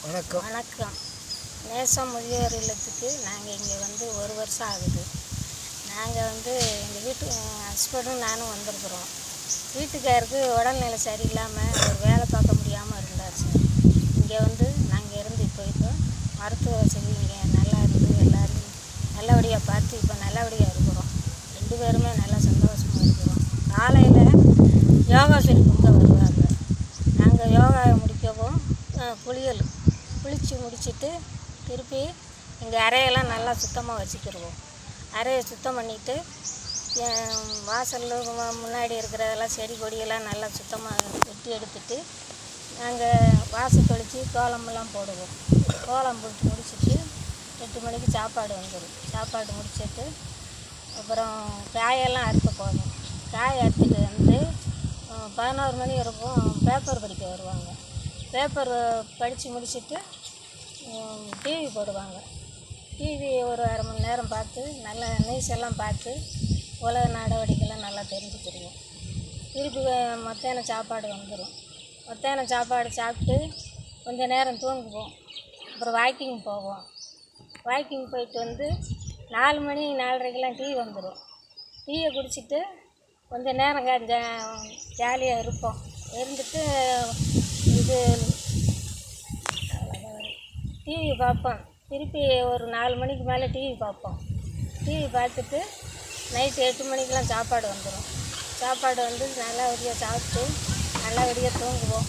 வணக்கம். வணக்கம். நேசம் முதியோர் இல்லத்துக்கு நாங்கள் இங்கே வந்து 1 வருஷம் ஆகுது. நாங்கள் வந்து எங்கள் ஹஸ்பண்டும் நானும் வந்திருக்குறோம். வீட்டுக்காருக்கு உடல்நிலை சரியில்லாமல் ஒரு வேலை பார்க்க முடியாமல் இருந்தார் சார். இங்கே வந்து நாங்கள் இருந்து இப்போ மருத்துவ வசதி இங்கே நல்லா இருந்து எல்லோரும் நல்லபடியாக பார்த்து இப்போ நல்லபடியாக இருக்கிறோம். 2 பேருமே நல்லா சந்தோஷமாக இருக்கிறோம். காலையில் யோகா சொல்லி கொடுக்க வருவாங்க. நாங்கள் யோகா முடிக்கவும் குளித்து முடிச்சுட்டு திருப்பி எங்கள் அறையெல்லாம் நல்லா சுத்தமாக வச்சுக்கிடுவோம். அறையை சுத்தம் பண்ணிவிட்டு வாசலில் முன்னாடி இருக்கிறதெல்லாம் செடி கொடியெல்லாம் நல்லா சுத்தமாக வெட்டி எடுத்துட்டு நாங்கள் வாசல் தொளித்து கோலமெல்லாம் போடுவோம். கோலம் போட்டு முடிச்சுட்டு 8 மணிக்கு சாப்பாடு வந்துடும். சாப்பாடு முடிச்சுட்டு அப்புறம் காயெல்லாம் அறுக்க போகணும். காய் அறுத்துட்டு வந்து 11 மணி வரைக்கும் பேப்பர் படிக்க வருவாங்க. பேப்பர் படித்து முடிச்சுட்டு டிவி போடுவாங்க. டிவி ஒரு அரை மணி நேரம் பார்த்து நல்லா நியூஸ் எல்லாம் பார்த்து உலக நடவடிக்கைலாம் நல்லா தெரிஞ்சுக்கிடுவோம். திருப்பி மத்தியானம் சாப்பாடு வந்துடும். மத்தியானம் சாப்பாடு சாப்பிட்டு கொஞ்சம் நேரம் தூங்குவோம். அப்புறம் வாக்கிங் போவோம். வாக்கிங் போயிட்டு வந்து 4 மணி 4:30க்கெல்லாம் டீ வந்துடும். டீயை குடிச்சிட்டு கொஞ்சம் நேரம் ஜாலியாக இருப்போம். இருந்துட்டு டிவி பார்ப்போம். திருப்பி ஒரு 4 மணிக்கு மேலே டிவி பார்ப்போம். டிவி பார்த்துட்டு நைட்டு 8 மணிக்கெலாம் சாப்பாடு வந்துடும். சாப்பாடு வந்து நல்லபடியாக சாப்பிட்டு நல்லபடியாக தூங்குவோம்.